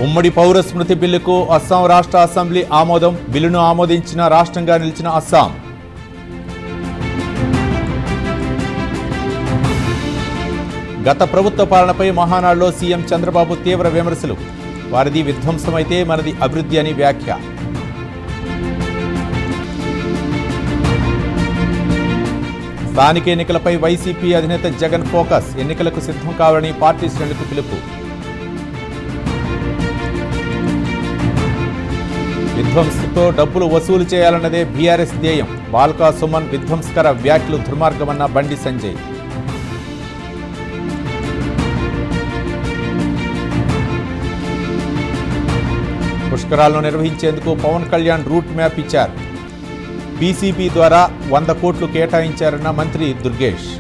ఉమ్మడి పౌర స్మృతి బిల్లుకు అస్సాం రాష్ట్ర అసెంబ్లీ ఆమోదం. బిల్లును ఆమోదించిన రాష్ట్రంగా నిలిచిన అస్సాం. గత ప్రభుత్వ పాలనపై మహానాడులో సీఎం చంద్రబాబు తీవ్ర విమర్శలు. వారిది విధ్వంసమైతే మనది అభివృద్ధి అని వ్యాఖ్య. స్థానిక ఎన్నికలపై వైసీపీ అధినేత జగన్ ఫోకస్. ఎన్నికలకు సిద్ధం కావాలని పార్టీ శ్రేణులకు పిలుపు. విధ్వంసంతో డబ్బులు వసూలు చేయాలన్నదే బీఆర్ఎస్ ధ్యేయం. బాల్కా సుమన్ విధ్వంసకర వ్యాఖ్యలు దుర్మార్గమన్న బండి సంజయ్. పుష్కరాలను నిర్వహించేందుకు పవన్ కళ్యాణ్ రూట్ మ్యాప్ ఇచ్చారు. పీసీబీ ద్వారా 100 కోట్లు కేటాయించారన్న మంత్రి దుర్గేష్.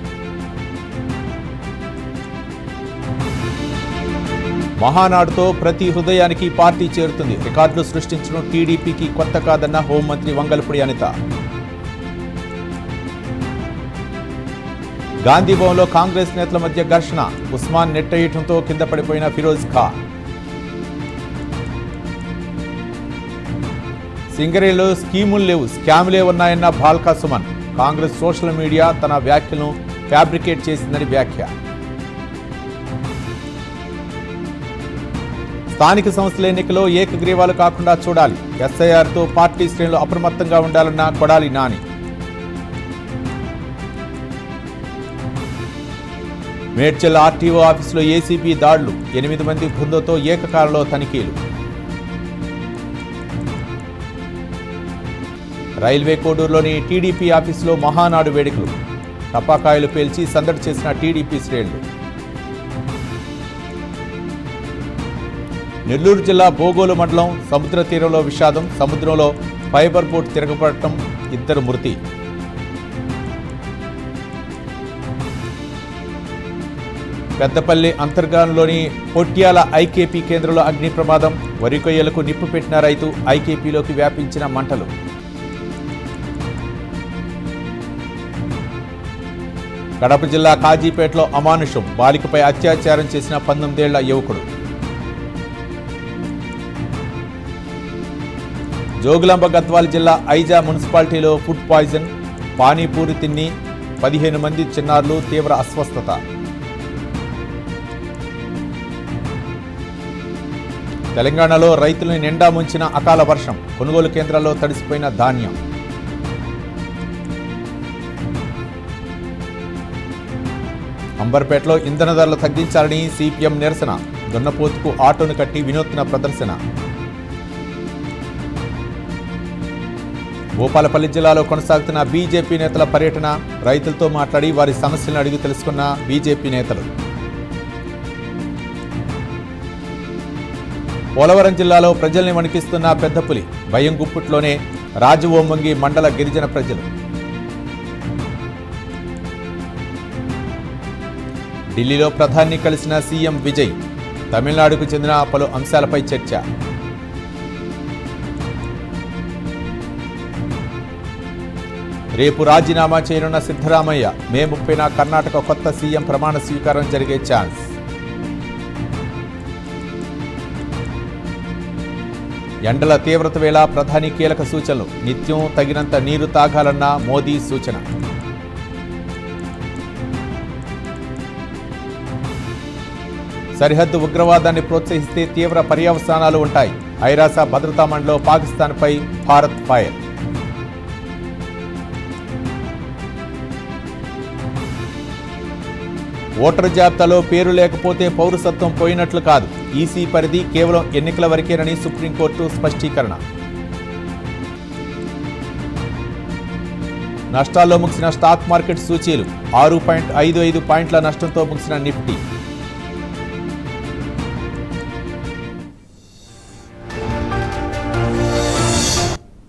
మహానాడుతో ప్రతి హృదయానికి పార్టీ చేరుతుంది. రికార్డులు సృష్టించడం టీడీపీకి కొత్త కాదన్న హోంమంత్రి వంగలపూడి అనిత. గాంధీభవన్లో కాంగ్రెస్ నేతల మధ్య ఘర్షణ. ఉస్మాన్ నెట్టేయటంతో కింద పడిపోయిన ఫిరోజ్ ఖా. సింగరేలో స్కీములు లేవు, స్కాములే ఉన్నాయన్న బాల్కా సుమన్. కాంగ్రెస్ సోషల్ మీడియా తన వ్యాఖ్యలను ఫ్యాబ్రికేట్ చేసిందని వ్యాఖ్య. స్థానిక సంస్థల ఎన్నికలో ఏకగ్రీవాలు కాకుండా చూడాలి. ఎస్ఐఆర్తో పార్టీ శ్రేణులు అప్రమత్తంగా ఉండాలన్న కొడాలి నాని. మేడ్చల్ ఆర్టీఓ ఆఫీసులో ఏసీబీ దాడులు. 8 మంది బృందంతో ఏకకాలంలో తనిఖీలు. రైల్వే కోడూరులోని టీడీపీ ఆఫీసులో మహానాడు వేడుకలు. టపాకాయలు పేల్చి సందడి చేసిన టీడీపీ శ్రేణులు. నెల్లూరు జిల్లా బోగోలు మండలం సముద్ర తీరంలో విషాదం. సముద్రంలో ఫైబర్ బోట్ తిరగబడటం, 2 మృతి. పెద్దపల్లి అంతర్గానంలోని పొట్యాల ఐకేపీ కేంద్రంలో అగ్ని ప్రమాదం. వరి కొయ్యలకు నిప్పు పెట్టిన రైతు. ఐకేపీలోకి వ్యాపించిన మంటలు. కడప జిల్లా కాజీపేటలో అమానుషం. బాలికపై అత్యాచారం చేసిన 19 ఏళ్ల యువకుడు. జోగులాంబ గద్వాల జిల్లా ఐజా మున్సిపాలిటీలో ఫుడ్ పాయిజన్. పానీపూరి తిని 15 మంది చిన్నారులు తీవ్ర అస్వస్థత. తెలంగాణలో రైతులను నిండా ముంచిన అకాల వర్షం. కొనుగోలు కేంద్రాల్లో తడిసిపోయిన ధాన్యం. అంబర్పేటలో ఇంధన ధరలు తగ్గించాలని సిపిఎం నిరసన. దున్నపోతుకు ఆటోను కట్టి వినూత్న ప్రదర్శన. భూపాలపల్లి జిల్లాలో కొనసాగుతున్న బీజేపీ నేతల పర్యటన. రైతులతో మాట్లాడి వారి సమస్యలను అడిగి తెలుసుకున్న బీజేపీ నేతలు. పోలవరం జిల్లాలో ప్రజల్ని వణికిస్తున్న పెద్దపులి. భయం గుప్పుట్లోనే రాజవోమంగి మండల గిరిజన ప్రజలు. ఢిల్లీలో ప్రధాని కలిసిన సీఎం విజయ్. తమిళనాడుకు చెందిన పలు అంశాలపై చర్చ. రేపు రాజీనామా చేయనున్న సిద్ధరామయ్య. మే 30న కర్ణాటక కొత్త సీఎం ప్రమాణ స్వీకారం జరిగే ఛాన్స్. ఎండల తీవ్రత వేళ ప్రధాని కీలక సూచనలు. నిత్యం తగినంత నీరు తాగాలన్న మోదీ సూచన. సరిహద్దు ఉగ్రవాదాన్ని ప్రోత్సహిస్తే తీవ్ర పర్యవసానాలు ఉంటాయి. ఐరాస భద్రతా మండలిలో పాకిస్తాన్పై భారత్ ఫైర్. ఓటరు జాబితాలో పేరు లేకపోతే పౌరసత్వం పోయినట్లు కాదు. ఈసీ పరిధి కేవలం ఎన్నికల వరకేనని సుప్రీంకోర్టు స్పష్టీకరణ. నష్టాల్లో ముగిసిన స్టాక్ మార్కెట్ సూచీలు. 6.55 పాయింట్ల నష్టంతో ముగిసిన నిఫ్టీ.